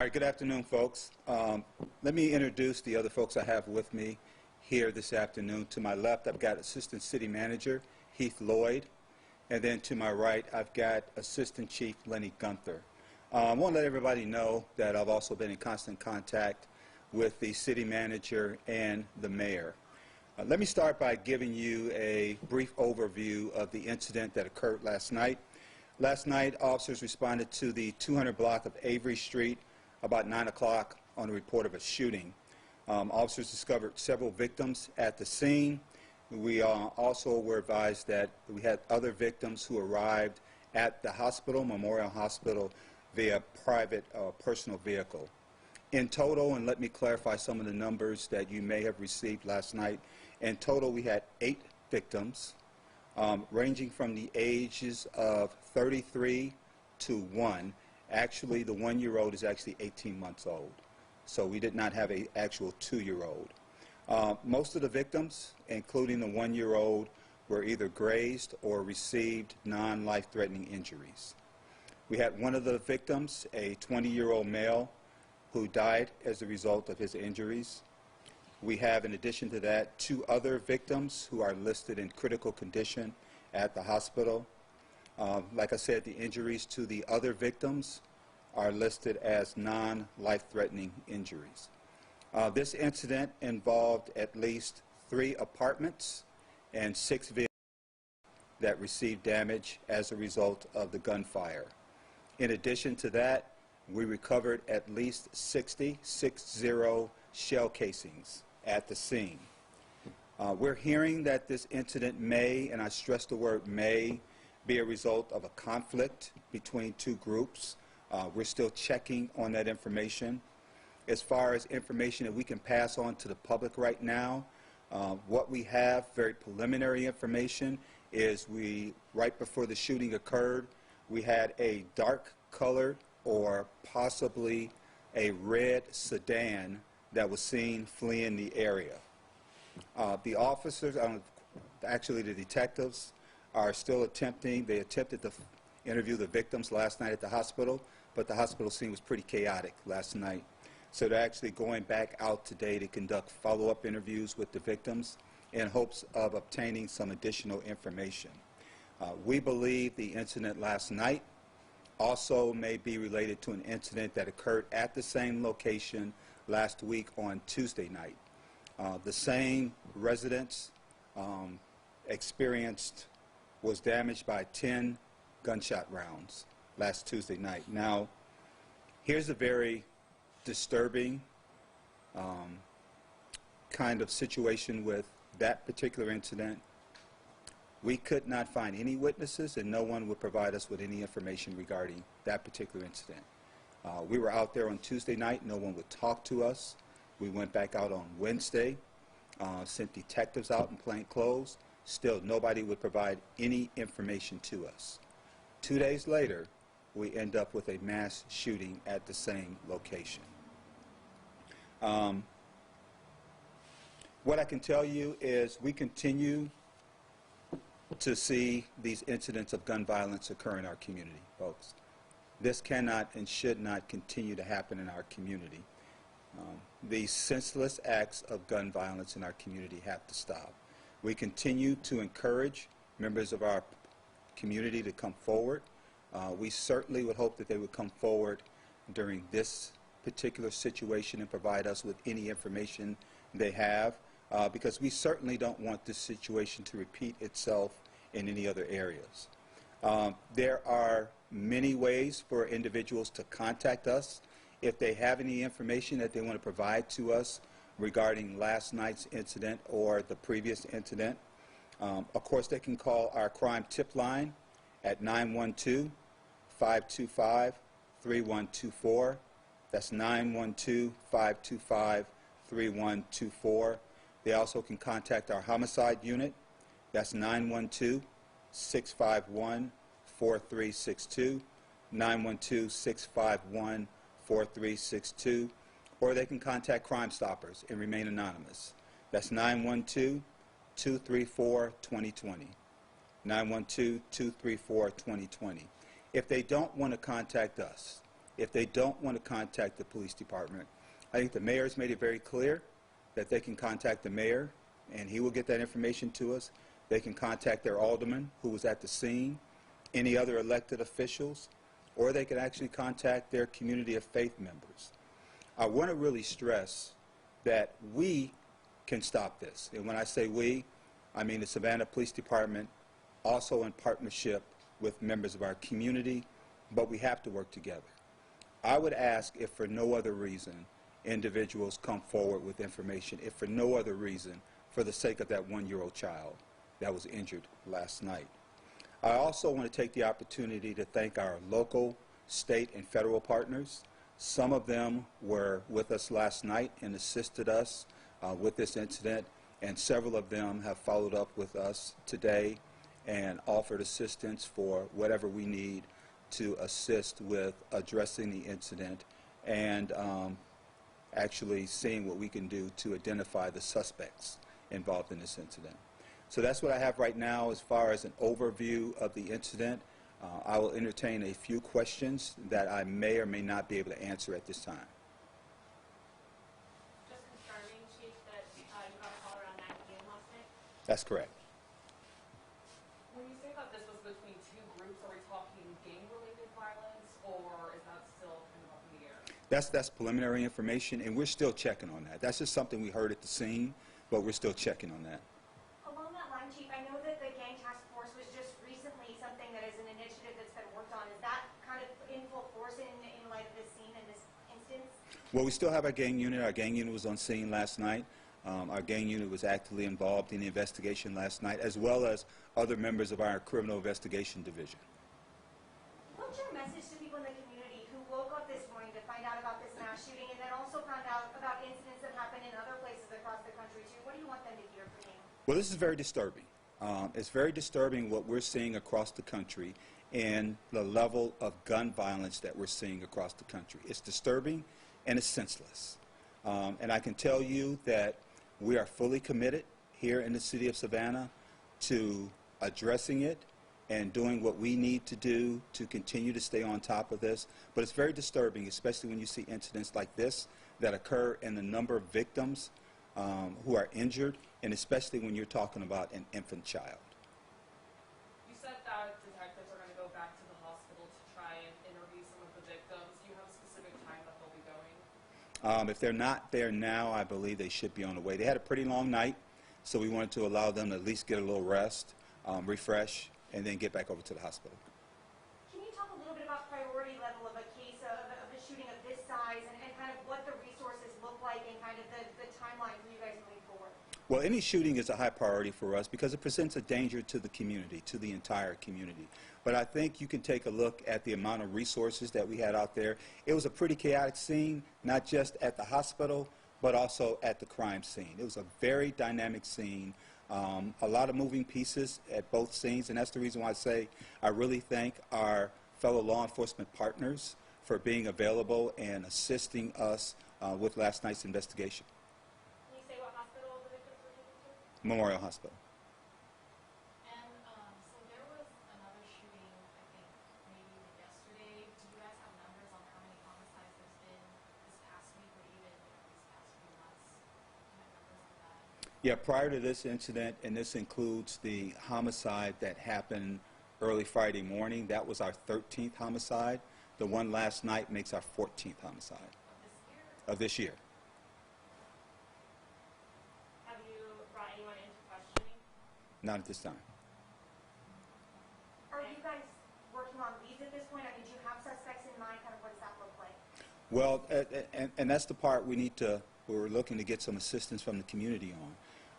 All right, good afternoon, folks. Let me introduce the other folks I have with me here this afternoon. To my left, I've got Assistant City Manager Heath Lloyd, and then to my right, I've got Assistant Chief Lenny Gunther. I want to let everybody know that I've also been in constant contact with the City Manager and the Mayor. Let me start by giving you a brief overview of the incident that occurred last night. Last night, officers responded to the 200 block of Avery Street about 9 o'clock on a report of a shooting. Officers discovered several victims at the scene. We also were advised that we had other victims who arrived at the hospital, Memorial Hospital, via private personal vehicle. In total, and let me clarify some of the numbers that you may have received last night, in total we had 8 victims, ranging from the ages of 33 to 1. Actually, the 1-year-old is actually 18 months old, so we did not have an actual 2-year-old. Most of the victims, including the 1-year-old, were either grazed or received non-life-threatening injuries. We had one of the victims, a 20-year-old male, who died as a result of his injuries. We have, in addition to that, 2 other victims who are listed in critical condition at the hospital. Like I said, the injuries to the other victims are listed as non-life-threatening injuries. This incident involved at least 3 apartments and 6 vehicles that received damage as a result of the gunfire. In addition to that, we recovered at least 60 shell casings at the scene. We're hearing that this incident may, and I stress the word may, be a result of a conflict between 2 groups. We're still checking on that information. As far as information that we can pass on to the public right now, what we have, very preliminary information, is right before the shooting occurred, we had a dark colored or possibly a red sedan that was seen fleeing the area. The officers, actually the detectives, are still they attempted to interview the victims last night at the hospital, but the hospital scene was pretty chaotic last night. So they're actually going back out today to conduct follow-up interviews with the victims in hopes of obtaining some additional information. We believe the incident last night also may be related to an incident that occurred at the same location last week on Tuesday night. The same residence was damaged by 10 gunshot rounds last Tuesday night. Now, here's a very disturbing kind of situation with that particular incident. We could not find any witnesses, and no one would provide us with any information regarding that particular incident. We were out there on Tuesday night. No one would talk to us. We went back out on Wednesday, sent detectives out in plain clothes. Still, nobody would provide any information to us. 2 days later, we end up with a mass shooting at the same location. What I can tell you is we continue to see these incidents of gun violence occur in our community, folks. This cannot and should not continue to happen in our community. These senseless acts of gun violence in our community have to stop. We continue to encourage members of our community to come forward. We certainly would hope that they would come forward during this particular situation and provide us with any information they have, because we certainly don't want this situation to repeat itself in any other areas. There are many ways for individuals to contact us if they have any information that they want to provide to us regarding last night's incident or the previous incident. Of course, they can call our crime tip line at 912-525-3124. That's 912-525-3124. They also can contact our homicide unit. That's 912-651-4362, 912-651-4362. Or they can contact Crime Stoppers and remain anonymous. That's 912-234-2020, 912-234-2020. If they don't want to contact us, if they don't want to contact the police department, I think the mayor's made it very clear that they can contact the mayor, and he will get that information to us. They can contact their alderman, who was at the scene, any other elected officials, or they can actually contact their community of faith members. I want to really stress that we can stop this. And when I say we, I mean the Savannah Police Department, also in partnership with members of our community, but we have to work together. I would ask, if for no other reason, individuals come forward with information, if for no other reason, for the sake of that one-year-old child that was injured last night. I also want to take the opportunity to thank our local, state, and federal partners. Some of them were with us last night and assisted us with this incident, and several of them have followed up with us today and offered assistance for whatever we need to assist with addressing the incident and actually seeing what we can do to identify the suspects involved in this incident. So that's what I have right now as far as an overview of the incident. I will entertain a few questions that I may or may not be able to answer at this time. Just confirming, Chief, that you got a call around 9 p.m. last night? That's correct. When you say that this was between two groups, are we talking gang-related violence, or is that still kind of up in the air? That's preliminary information, and we're still checking on that. That's just something we heard at the scene, but we're still checking on that. Along that line, Chief, I know that the gang task force was just recently something that is an initiative that's been worked on. Is that kind of in full force in light of this scene and this instance? Well, we still have our gang unit. Our gang unit was on scene last night. Our gang unit was actively involved in the investigation last night, as well as other members of our criminal investigation division. What's your message to people in the community who woke up this morning to find out about this mass shooting and then also found out about incidents that happen in other places across the country too? What do you want them to hear from you? Well, this is very disturbing. It's very disturbing what we're seeing across the country and the level of gun violence that we're seeing across the country. It's disturbing and it's senseless. And I can tell you that we are fully committed here in the city of Savannah to addressing it and doing what we need to do to continue to stay on top of this. But it's very disturbing, especially when you see incidents like this that occur and the number of victims who are injured, and especially when you're talking about an infant child. You said that detectives are going to go back to the hospital to try and interview some of the victims. Do you have a specific time that they'll be going? If they're not there now, I believe they should be on the way. They had a pretty long night, so we wanted to allow them to at least get a little rest, refresh, and then get back over to the hospital. Can you talk a little bit about priority level of a case of a shooting of this size and kind of what the resources look like and kind of the timeline for you guys moving forward? Well, any shooting is a high priority for us because it presents a danger to the community, to the entire community. But I think you can take a look at the amount of resources that we had out there. It was a pretty chaotic scene, not just at the hospital, but also at the crime scene. It was a very dynamic scene, a lot of moving pieces at both scenes, and that's the reason why I say I really thank our fellow law enforcement partners for being available and assisting us with last night's investigation. Can you say what hospital the victims were taken to? Memorial Hospital. And so there was another shooting, I think, maybe even yesterday. Do you guys have numbers on how many homicides there's been this past week or even these past few months? Do you have numbers on that? Yeah, prior to this incident, and this includes the homicide that happened early Friday morning, that was our 13th homicide. The one last night makes our 14th homicide Of this year? of this year. Have you brought anyone into questioning? Not at this time. Are you guys working on leads at this point? I mean, do you have suspects in mind? Kind of what does that look like? Well, and that's the part we're looking to get some assistance from the community on.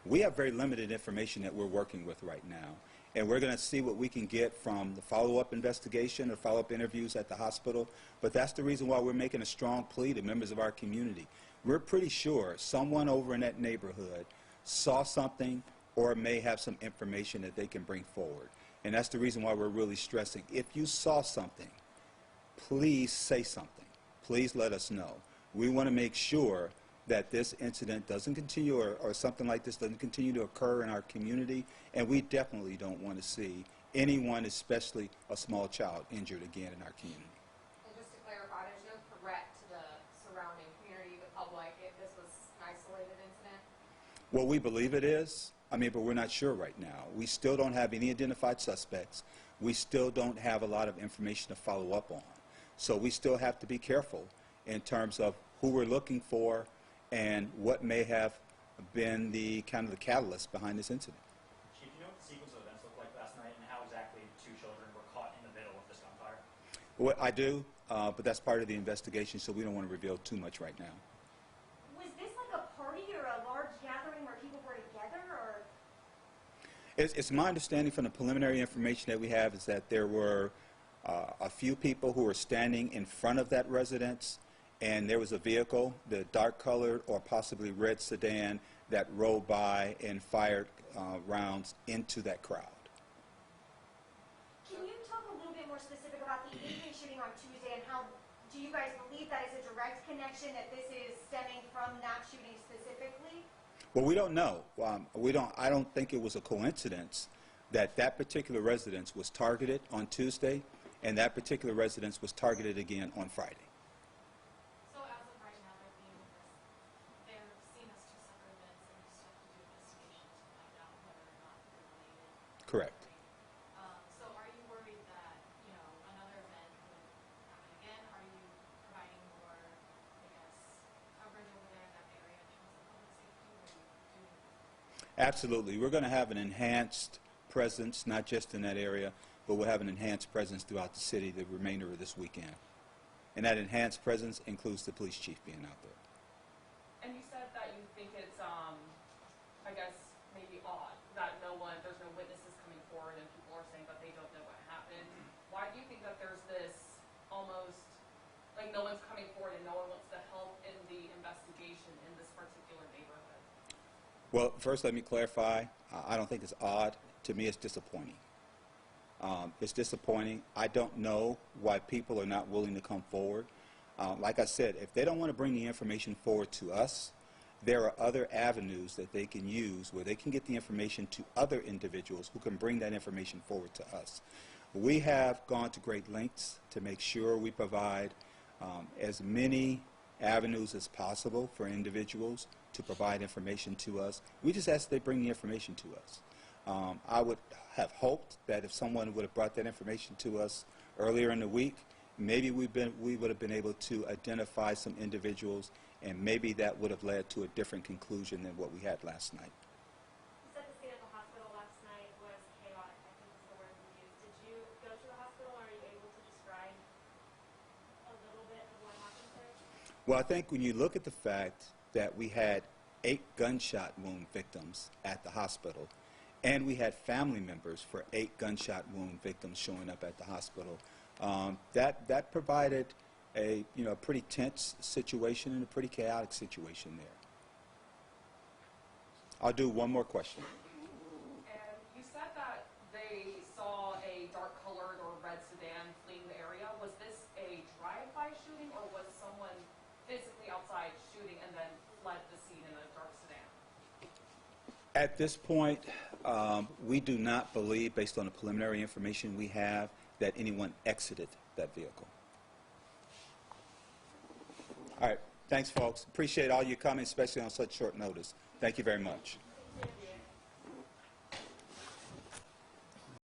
We have very limited information that we're working with right now, and we're going to see what we can get from the follow-up investigation or follow-up interviews at the hospital, but that's the reason why we're making a strong plea to members of our community. We're pretty sure someone over in that neighborhood saw something or may have some information that they can bring forward, and that's the reason why we're really stressing, if you saw something, please say something. Please let us know. We want to make sure that this incident doesn't continue or something like this doesn't continue to occur in our community, and we definitely don't want to see anyone, especially a small child, injured again in our community. And just to clarify, there's no isolated incident? Well, we believe it is. I mean, but we're not sure right now. We still don't have any identified suspects. We still don't have a lot of information to follow up on. So we still have to be careful in terms of who we're looking for and what may have been the kind of the catalyst behind this incident. Chief, do you know what the sequence of events looked like last night and how exactly two children were caught in the middle of this gunfire? Well, I do, but that's part of the investigation, so we don't want to reveal too much right now. Was this like a party or a large gathering where people were together, or? It's my understanding from the preliminary information that we have is that there were a few people who were standing in front of that residence, and there was a vehicle, the dark-colored or possibly red sedan, that rolled by and fired rounds into that crowd. Can you talk a little bit more specific about the evening shooting on Tuesday, and how do you guys believe that is a direct connection, that this is stemming from that shooting specifically? Well, we don't know. I don't think it was a coincidence that that particular residence was targeted on Tuesday, and that particular residence was targeted again on Friday. So as of right now, they're seen as two separate events, and you still have to do investigation to find out whether or not they're related. Correct. So are you worried that, you know, another event could happen again? Are you providing more, I guess, coverage over there in that area in terms of public safety? What are you doing? Absolutely. We're going to have an enhanced presence, not just in that area, but we'll have an enhanced presence throughout the city the remainder of this weekend. And that enhanced presence includes the police chief being out there. And you said that you think it's, I guess, maybe odd that there's no witnesses coming forward and people are saying that they don't know what happened. Why do you think that there's this almost, like no one's coming forward and no one wants to help in the investigation in this particular neighborhood? Well, first let me clarify. I don't think it's odd. To me, it's disappointing. It's disappointing. I don't know why people are not willing to come forward. Like I said, if they don't want to bring the information forward to us, there are other avenues that they can use where they can get the information to other individuals who can bring that information forward to us. We have gone to great lengths to make sure we provide as many avenues as possible for individuals to provide information to us. We just ask they bring the information to us. I would have hoped that if someone would have brought that information to us earlier in the week, maybe we would have been able to identify some individuals, and maybe that would have led to a different conclusion than what we had last night. You said the state of the hospital last night was chaotic, I think is the word you used. Did you go to the hospital, or are you able to describe a little bit of what happened there? Well, I think when you look at the fact that we had 8 gunshot wound victims at the hospital, and we had family members for 8 gunshot wound victims showing up at the hospital, that provided a pretty tense situation and a pretty chaotic situation there. I'll do one more question. And you said that they saw a dark-colored or red sedan fleeing the area. Was this a drive-by shooting, or was someone physically outside shooting and then fled the scene in a dark sedan? At this point, we do not believe, based on the preliminary information we have, that anyone exited that vehicle. All right. Thanks, folks. Appreciate all you coming, especially on such short notice. Thank you very much.